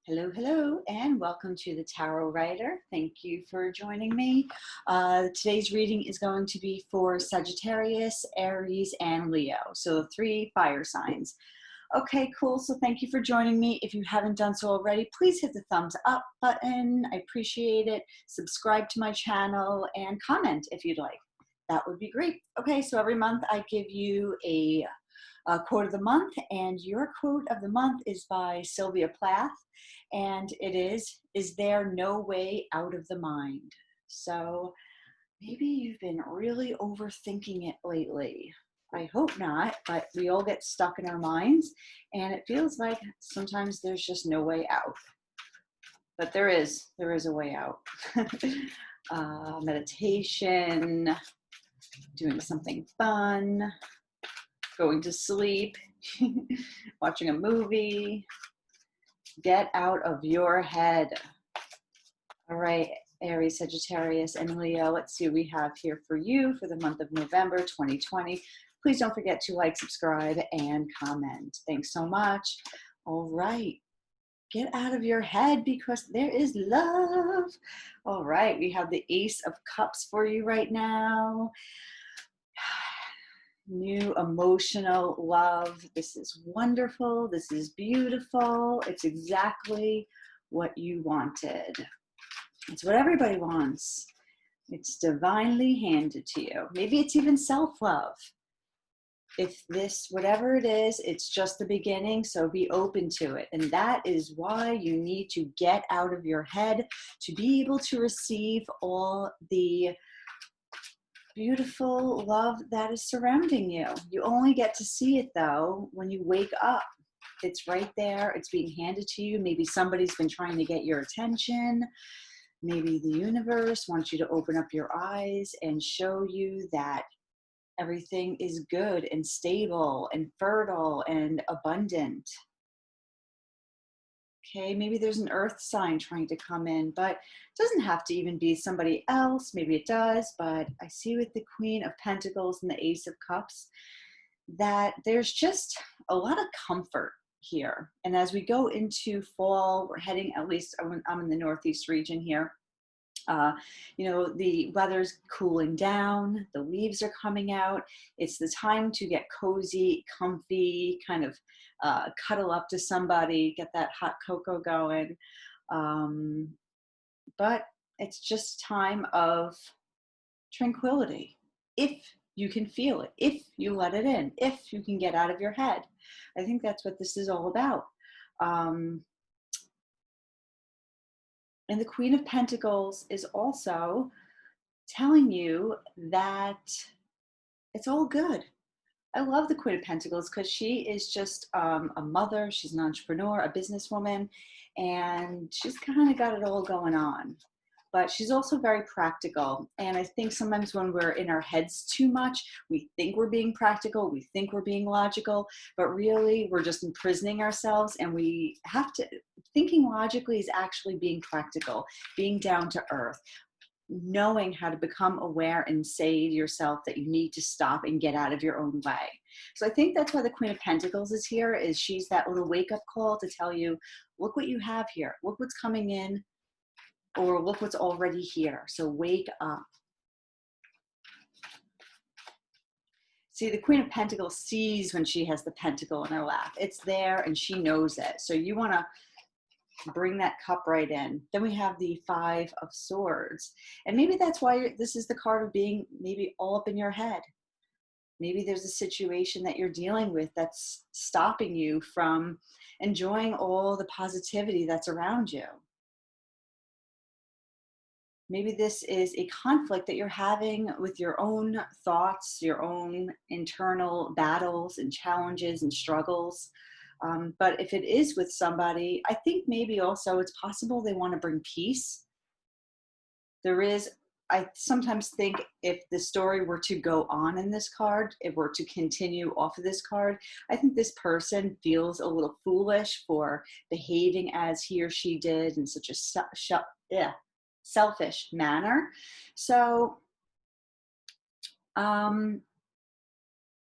Hello, hello, and welcome to the Tarot Writer. Thank you for joining me. Today's reading is going to be for Sagittarius, Aries, and Leo. So the three fire signs. Okay, cool. So thank you for joining me. If you haven't done so already, please hit the thumbs up button. I appreciate it. Subscribe to my channel and comment if you'd like. That would be great. Okay, so every month I give you a quote of the month, and your quote of the month is by Sylvia Plath, and it is there no way out of the mind? So maybe you've been really overthinking it lately. I hope not, but we all get stuck in our minds, and it feels like sometimes there's just no way out. But there is a way out. Meditation, doing something fun, going to sleep, watching a movie. Get out of your head. All right, Aries, Sagittarius, and Leo. Let's see what we have here for you for the month of November 2020. Please don't forget to like, subscribe, and comment. Thanks so much. All right. Get out of your head because there is love. All right, we have the Ace of Cups for you right now. New emotional love. This is wonderful. This is beautiful. It's exactly what you wanted. It's what everybody wants. It's divinely handed to you. Maybe it's even self-love. If this, whatever it is, it's just the beginning, so be open to it. And that is why you need to get out of your head to be able to receive all the beautiful love that is surrounding you. You only get to see it though when you wake up. It's right there. It's being handed to you. Maybe somebody's been trying to get your attention. Maybe the universe wants you to open up your eyes and show you that everything is good and stable and fertile and abundant. Okay, maybe there's an earth sign trying to come in, but it doesn't have to even be somebody else. Maybe it does, but I see with the Queen of Pentacles and the Ace of Cups that there's just a lot of comfort here. And as we go into fall, we're heading, at least I'm in the Northeast region here. The weather's cooling down, the leaves are coming out. It's the time to get cozy, comfy, kind of cuddle up to somebody, get that hot cocoa going. But it's just time of tranquility. If you can feel it, if you let it in, if you can get out of your head. I think that's what this is all about. And the Queen of Pentacles is also telling you that it's all good. I love the Queen of Pentacles because she is just a mother. She's an entrepreneur, a businesswoman, and she's kind of got it all going on. But she's also very practical. And I think sometimes when we're in our heads too much, we think we're being practical, we think we're being logical, but really we're just imprisoning ourselves, and we have to, thinking logically is actually being practical, being down to earth, knowing how to become aware and say to yourself that you need to stop and get out of your own way. So I think that's why the Queen of Pentacles is here, is she's that little wake-up call to tell you, look what you have here, look what's coming in, or look what's already here. So wake up. See, the Queen of Pentacles sees when she has the pentacle in her lap. It's there and she knows it. So you want to bring that cup right in. Then we have the Five of Swords. And maybe that's why this is the card of being maybe all up in your head. Maybe there's a situation that you're dealing with that's stopping you from enjoying all the positivity that's around you. Maybe this is a conflict that you're having with your own thoughts, your own internal battles and challenges and struggles. But if it is with somebody, I think maybe also it's possible they want to bring peace. I sometimes think if the story were to go on in this card, if we're to continue off of this card, I think this person feels a little foolish for behaving as he or she did in such a selfish manner. So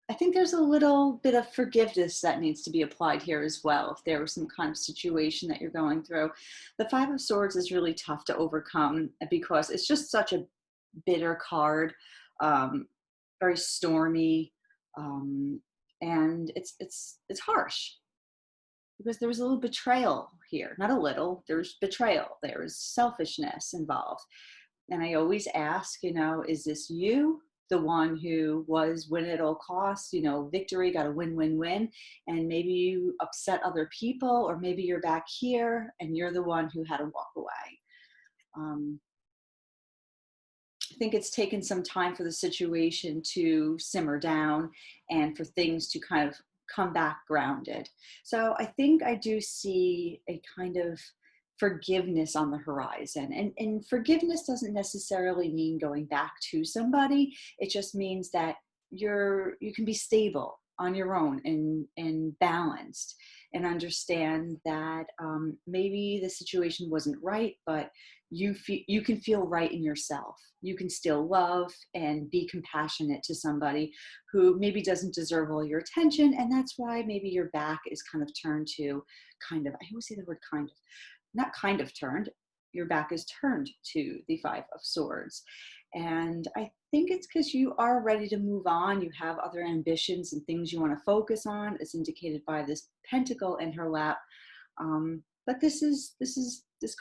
I think there's a little bit of forgiveness that needs to be applied here as well. If there was some kind of situation that you're going through, the Five of Swords is really tough to overcome because it's just such a bitter card, um, very stormy, um, and it's harsh because there was a little betrayal here. Not a little. There's betrayal. There's selfishness involved. And I always ask, is this you, the one who was win at all costs, victory, got a win, win, win. And maybe you upset other people, or maybe you're back here and you're the one who had to walk away. I think it's taken some time for the situation to simmer down and for things to kind of come back grounded. So I think I do see a kind of forgiveness on the horizon. And forgiveness doesn't necessarily mean going back to somebody. It just means that you can be stable on your own and balanced, and understand that maybe the situation wasn't right, but you can feel right in yourself. You can still love and be compassionate to somebody who maybe doesn't deserve all your attention, and that's why maybe your back is kind of turned to kind of, I always say the word kind of, not kind of turned, your back is turned to the Five of Swords. And I think it's because you are ready to move on. You have other ambitions and things you want to focus on, as indicated by this pentacle in her lap. But this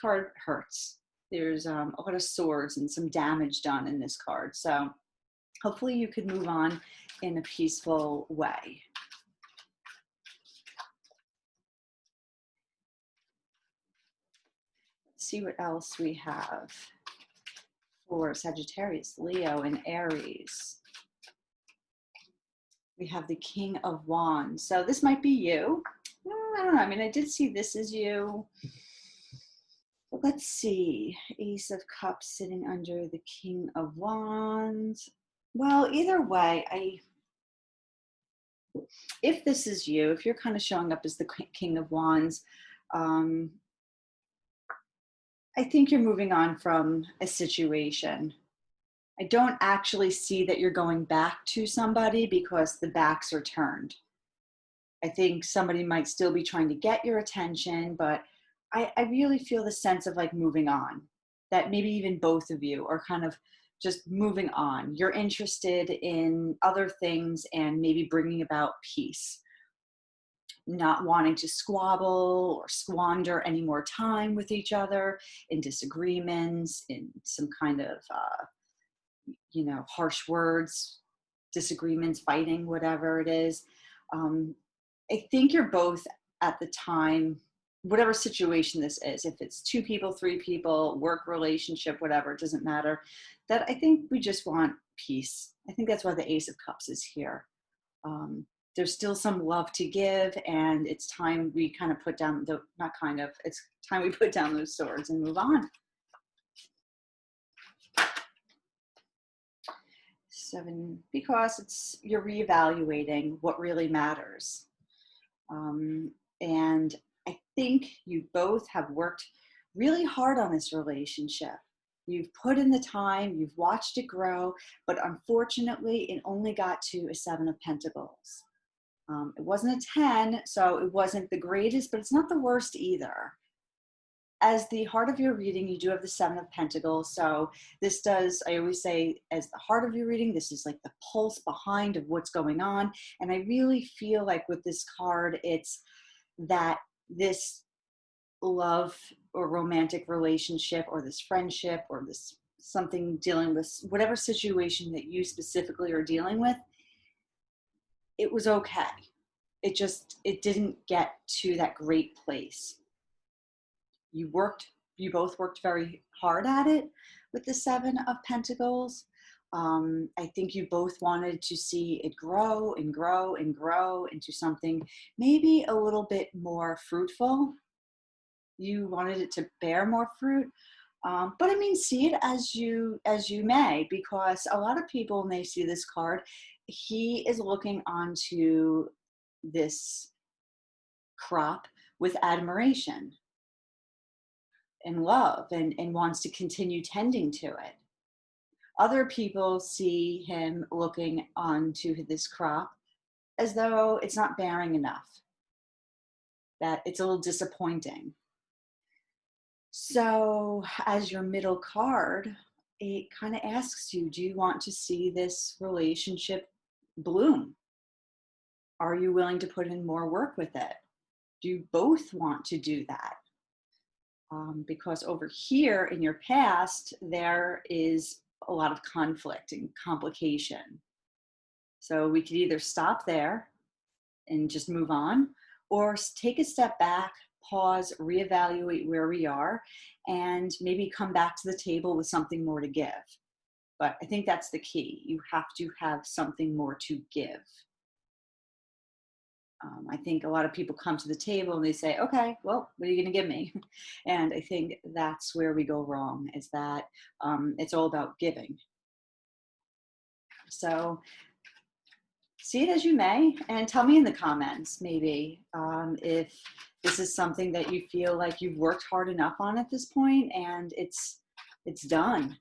card hurts. There's a lot of swords and some damage done in this card. So hopefully you could move on in a peaceful way. Let's see what else we have for Sagittarius, Leo, and Aries. We have the King of Wands. So this might be you. I don't know. I mean, I did see this is you. But let's see. Ace of Cups sitting under the King of Wands. Well, either way, if this is you, if you're kind of showing up as the King of Wands, I think you're moving on from a situation. I don't actually see that you're going back to somebody because the backs are turned. I think somebody might still be trying to get your attention, but I really feel the sense of like moving on, that maybe even both of you are kind of just moving on. You're interested in other things and maybe bringing about peace, not wanting to squabble or squander any more time with each other in disagreements, in some kind of, harsh words, disagreements, fighting, whatever it is. I think you're both at the time, whatever situation this is, if it's two people, three people, work relationship, whatever, it doesn't matter, that I think we just want peace. I think that's why the Ace of Cups is here. There's still some love to give, and it's time we kind of put down it's time we put down those swords and move on. 7, because you're reevaluating what really matters. And I think you both have worked really hard on this relationship. You've put in the time, you've watched it grow, but unfortunately it only got to a 7 of Pentacles. It wasn't a 10, so it wasn't the greatest, but it's not the worst either. As the heart of your reading, you do have the 7 of Pentacles. So this does, I always say, as the heart of your reading, this is like the pulse behind of what's going on. And I really feel like with this card, it's that this love or romantic relationship or this friendship or this something dealing with whatever situation that you specifically are dealing with, it was okay. It didn't get to that great place. You both worked very hard at it with the 7 of Pentacles. I think you both wanted to see it grow and grow and grow into something maybe a little bit more fruitful. You wanted it to bear more fruit. But I mean, see it as you may, because a lot of people, when they see this card, he is looking onto this crop with admiration and love and wants to continue tending to it. Other people see him looking onto this crop as though it's not bearing enough, that it's a little disappointing. So, as your middle card, it kind of asks you, do you want to see this relationship bloom? Are you willing to put in more work with it? Do you both want to do that? Because over here in your past, there is a lot of conflict and complication. So we could either stop there and just move on, or take a step back, pause, reevaluate where we are, and maybe come back to the table with something more to give. But I think that's the key. You have to have something more to give. I think a lot of people come to the table and they say, okay, well, what are you going to give me? And I think that's where we go wrong, is that it's all about giving. So see it as you may, and tell me in the comments, maybe, if this is something that you feel like you've worked hard enough on at this point and it's done.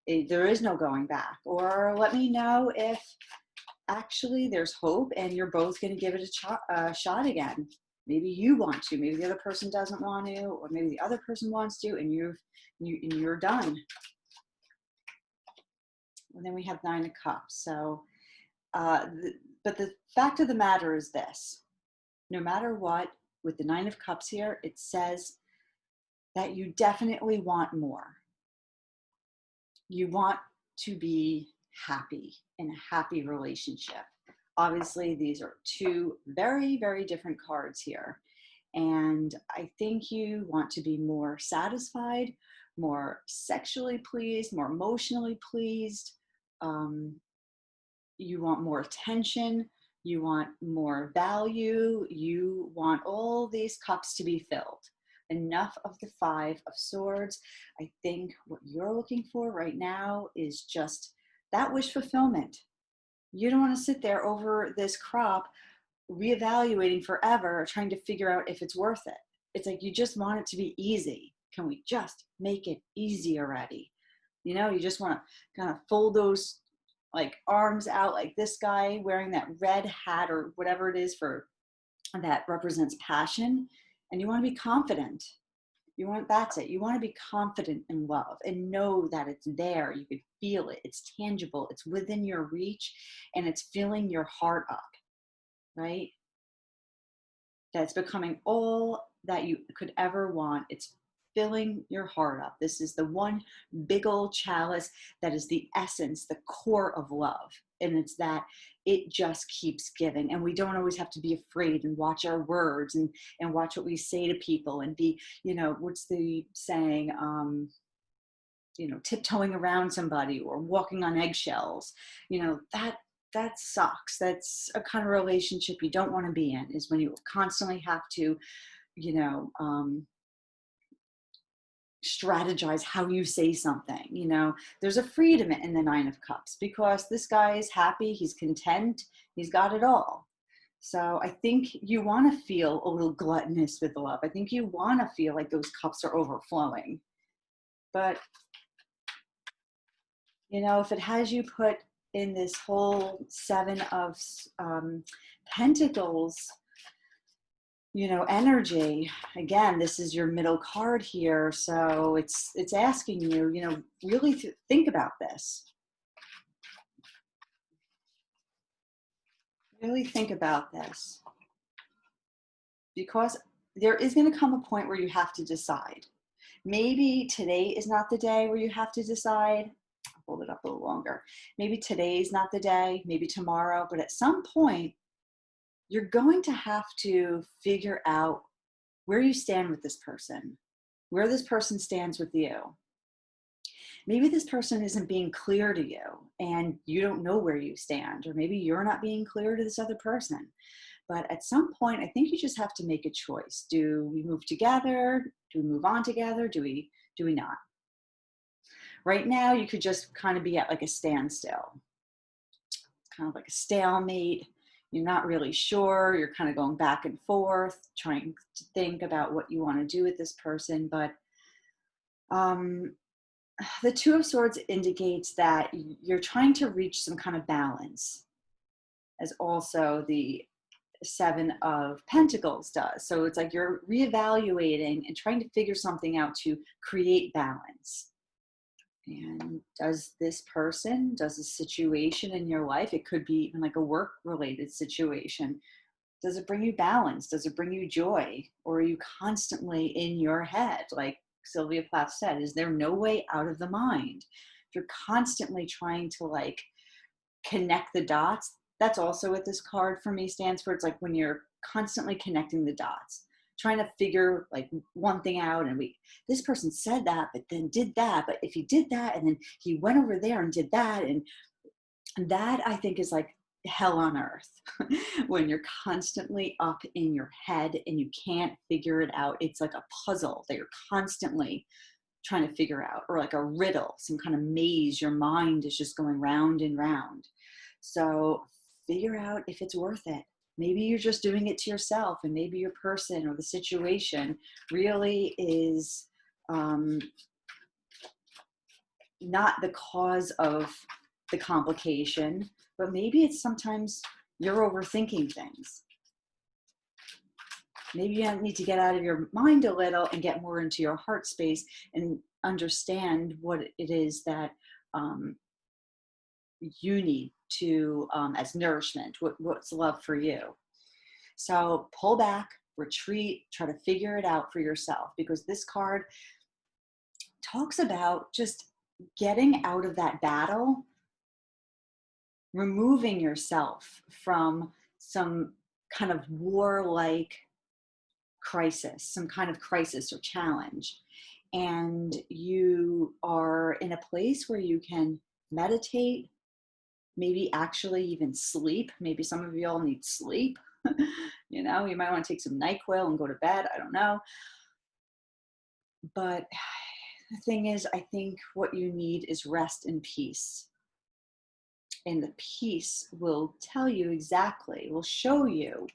There is no going back. Or let me know if actually there's hope and you're both going to give it a shot again. Maybe you want to, maybe the other person doesn't want to, or maybe the other person wants to, and you're done. And then we have 9 of Cups. So but the fact of the matter is this: no matter what, with the 9 of Cups here, it says that you definitely want more. You want to be happy in a happy relationship. Obviously, these are 2 very, very different cards here. And I think you want to be more satisfied, more sexually pleased, more emotionally pleased. You want more attention. You want more value. You want all these cups to be filled. Enough of the 5 of Swords. I think what you're looking for right now is just that wish fulfillment. You don't want to sit there over this crop reevaluating forever, trying to figure out if it's worth it. It's like you just want it to be easy. Can we just make it easy already? You know, you just want to kind of fold those like arms out, like this guy wearing that red hat or whatever it is for that represents passion. And you want to be confident. That's it. You want to be confident in love and know that it's there. You can feel it. It's tangible. It's within your reach, and it's filling your heart up, right? That's becoming all that you could ever want. It's filling your heart up. This is the one big old chalice that is the essence, the core of love. And it's that it just keeps giving. And we don't always have to be afraid, and watch our words, and watch what we say to people, and be, you know, what's the saying? You know, tiptoeing around somebody or walking on eggshells. You know, that sucks. That's a kind of relationship you don't want to be in, is when you constantly have to, you know, strategize how you say something. You know, there's a freedom in the 9 of Cups because this guy is happy, he's content, he's got it all. So I think you want to feel a little gluttonous with love. I think you want to feel like those cups are overflowing. But, you know, if it has you put in this whole 7 of Pentacles, you know, energy, again, this is your middle card here. So it's asking you, you know, really think about this. Really think about this. Because there is going to come a point where you have to decide. Maybe today is not the day where you have to decide. I'll hold it up a little longer. Maybe today's not the day, maybe tomorrow, but at some point, you're going to have to figure out where you stand with this person, where this person stands with you. Maybe this person isn't being clear to you and you don't know where you stand, or maybe you're not being clear to this other person. But at some point, I think you just have to make a choice. Do we move together? Do we move on together? Do we not? Right now, you could just kind of be at like a standstill. It's kind of like a stalemate. You're not really sure. You're kind of going back and forth, trying to think about what you want to do with this person. But the 2 of Swords indicates that you're trying to reach some kind of balance. as also the Seven of Pentacles does. So it's like you're reevaluating and trying to figure something out to create balance. And does this person, does a situation in your life, it could be even like a work related situation, does it bring you balance? Does it bring you joy? Or are you constantly in your head? Like Sylvia Plath said, is there no way out of the mind? If you're constantly trying to like connect the dots, that's also what this card for me stands for. It's like when you're constantly connecting the dots, trying to figure like one thing out, and this person said that, but then did that, but if he did that, and then he went over there and did that, and that I think is like hell on earth. When you're constantly up in your head and you can't figure it out. It's like a puzzle that you're constantly trying to figure out, or like a riddle, some kind of maze. Your mind is just going round and round. So figure out if it's worth it. Maybe you're just doing it to yourself, and maybe your person or the situation really is not the cause of the complication, but maybe it's sometimes you're overthinking things. Maybe you need to get out of your mind a little and get more into your heart space and understand what it is that you need to, as nourishment, what's love for you. So pull back, retreat, try to figure it out for yourself, because this card talks about just getting out of that battle, removing yourself from some kind of warlike crisis, some kind of crisis or challenge. And you are in a place where you can meditate, maybe actually even sleep. Maybe some of you all need sleep. You know, you might want to take some NyQuil and go to bed. I don't know. But the thing is, I think what you need is rest and peace. And the peace will tell you exactly, will show you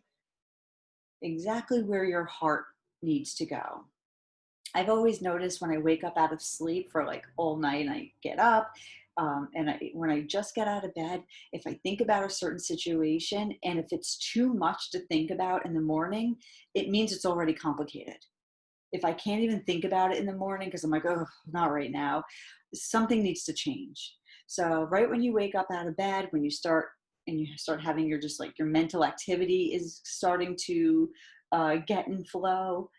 exactly where your heart needs to go. I've always noticed when I wake up out of sleep for like all night, and I get up, when I just get out of bed, if I think about a certain situation, and if it's too much to think about in the morning, it means it's already complicated. If I can't even think about it in the morning because I'm like, oh, not right now, something needs to change. So right when you wake up out of bed, when you start having your just like your mental activity is starting to get in flow,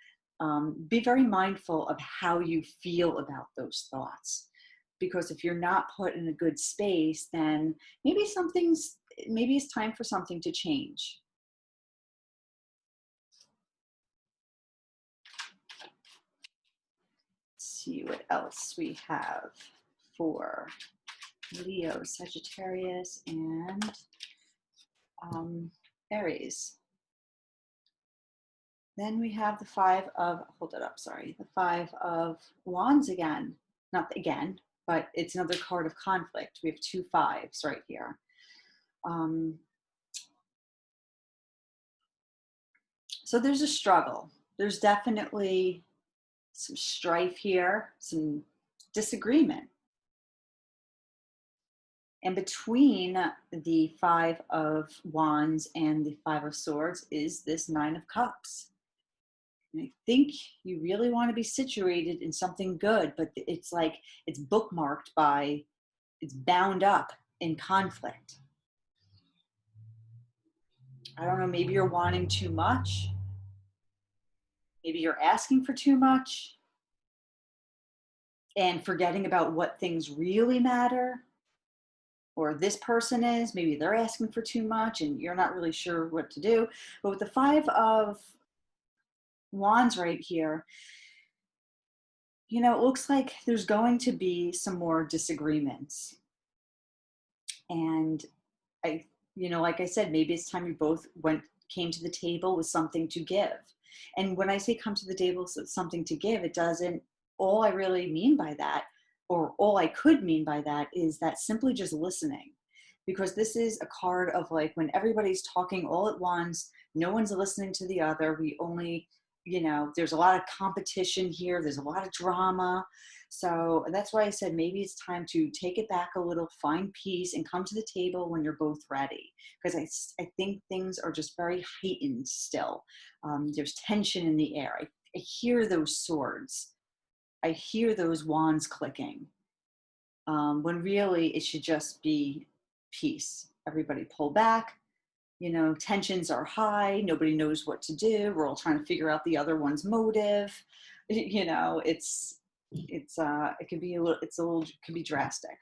be very mindful of how you feel about those thoughts. Because if you're not put in a good space, then maybe it's time for something to change. See what else we have for Leo, Sagittarius, and Aries. Then we have the Five of Wands again. Not again, but it's another card of conflict. We have two fives right here. So there's a struggle. There's definitely some strife here, some disagreement. And between the Five of Wands and the Five of Swords is this Nine of Cups. And I think you really want to be situated in something good, but it's like it's bookmarked by, it's bound up in conflict. I don't know, maybe you're wanting too much. Maybe you're asking for too much and forgetting about what things really matter. Or this person is, maybe they're asking for too much and you're not really sure what to do. But with the Five of Wands right here, you know, it looks like there's going to be some more disagreements. And like I said, maybe it's time you both came to the table with something to give. And when I say come to the table with something to give, it doesn't, all I really mean by that, or all I could mean by that, is that simply just listening. Because this is a card of like when everybody's talking all at once, no one's listening to the other. We only you know, there's a lot of competition here. There's a lot of drama. So that's why I said maybe it's time to take it back a little, find peace, and come to the table when you're both ready. Because I think things are just very heightened still. There's tension in the air. I hear those swords. I hear those wands clicking. When really it should just be peace. Everybody pull back. You know, tensions are high. Nobody knows what to do. We're all trying to figure out the other one's motive. You know, it can be it can be drastic.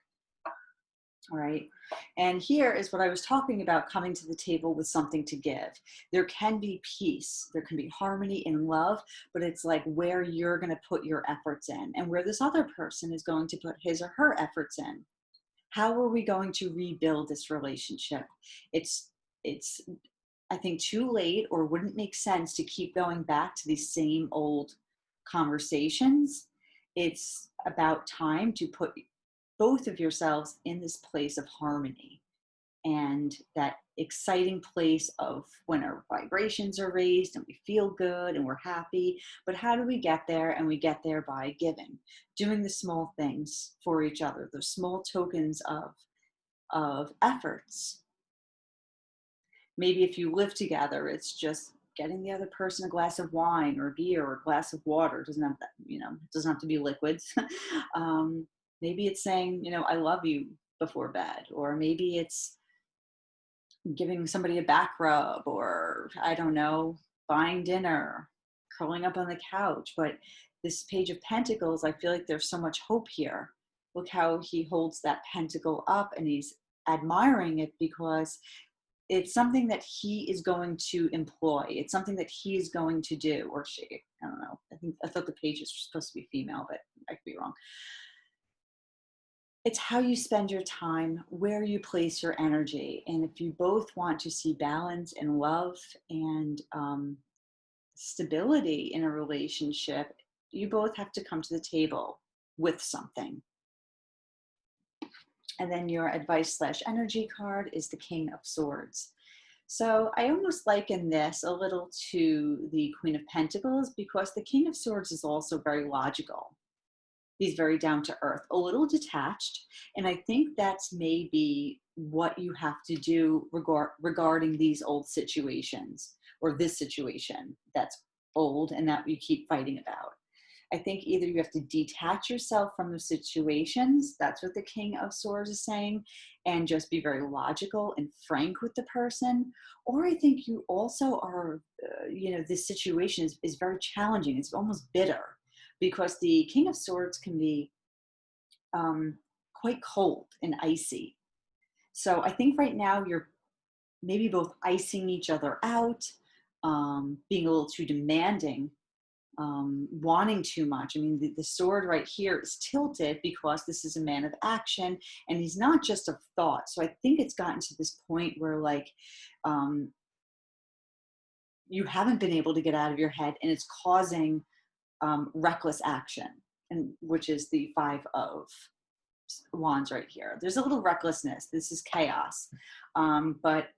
All right. And here is what I was talking about, coming to the table with something to give. There can be peace, there can be harmony and love, but it's like where you're going to put your efforts in and where this other person is going to put his or her efforts in. How are we going to rebuild this relationship? It's I think too late, or wouldn't make sense to keep going back to these same old conversations. It's about time to put both of yourselves in this place of harmony and that exciting place of when our vibrations are raised and we feel good and we're happy. But how do we get there? And we get there by giving, doing the small things for each other, those small tokens of efforts. Maybe if you live together, it's just getting the other person a glass of wine or beer or a glass of water. It doesn't have that, you know, it doesn't have to be liquids. Maybe it's saying, you know, I love you before bed, or maybe it's giving somebody a back rub, or I don't know, buying dinner, curling up on the couch. But this Page of Pentacles, I feel like there's so much hope here. Look how he holds that pentacle up and he's admiring it because it's something that he is going to employ. It's something that he is going to do, or she, I don't know. I thought the page is supposed to be female, but I could be wrong. It's how you spend your time, where you place your energy. And if you both want to see balance and love and stability in a relationship, you both have to come to the table with something. And then your advice/energy card is the King of Swords. So I almost liken this a little to the Queen of Pentacles because the King of Swords is also very logical. He's very down to earth, a little detached. And I think that's maybe what you have to do regarding these old situations, or this situation that's old and that you keep fighting about. I think either you have to detach yourself from the situations, that's what the King of Swords is saying, and just be very logical and frank with the person. Or I think you also are, you know, this situation is very challenging. It's almost bitter because the King of Swords can be quite cold and icy. So I think right now you're maybe both icing each other out, being a little too demanding, wanting too much. I mean, the sword right here is tilted because this is a man of action and he's not just of thought. So I think it's gotten to this point where like you haven't been able to get out of your head and it's causing reckless action, and which is the Five of Wands right here. There's a little recklessness. This is chaos. But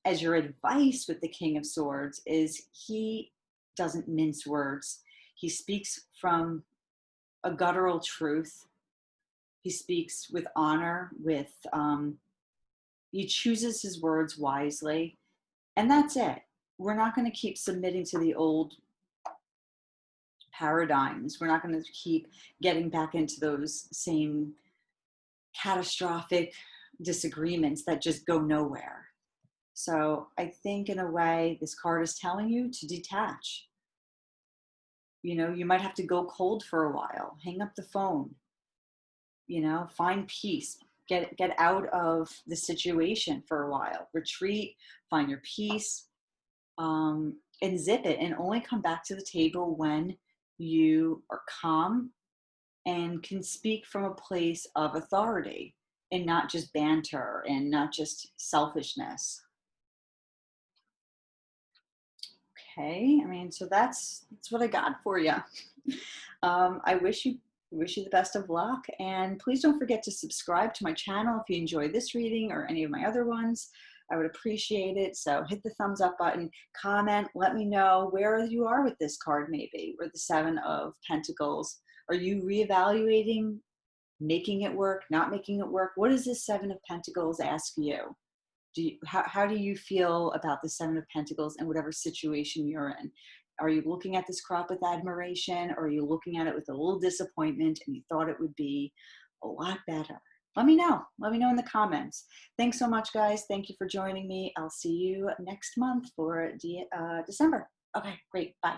as your advice with the King of Swords is he doesn't mince words. He speaks from a guttural truth. He speaks with honor, he chooses his words wisely. And that's it. We're not going to keep submitting to the old paradigms. We're not going to keep getting back into those same catastrophic disagreements that just go nowhere. So I think in a way, this card is telling you to detach. You know, you might have to go cold for a while, hang up the phone, you know, find peace, get out of the situation for a while, retreat, find your peace, and zip it, and only come back to the table when you are calm and can speak from a place of authority and not just banter and not just selfishness. Okay, I mean, so that's what I got for you. I wish you the best of luck, and please don't forget to subscribe to my channel if you enjoy this reading or any of my other ones. I would appreciate it. So hit the thumbs up button, comment, let me know where you are with this card, maybe, or the Seven of Pentacles. Are you reevaluating, making it work, not making it work? What does this Seven of Pentacles ask you? How do you feel about the Seven of Pentacles in whatever situation you're in? Are you looking at this crop with admiration, or are you looking at it with a little disappointment and you thought it would be a lot better? Let me know. Let me know in the comments. Thanks so much, guys. Thank you for joining me. I'll see you next month for December. Okay, great. Bye.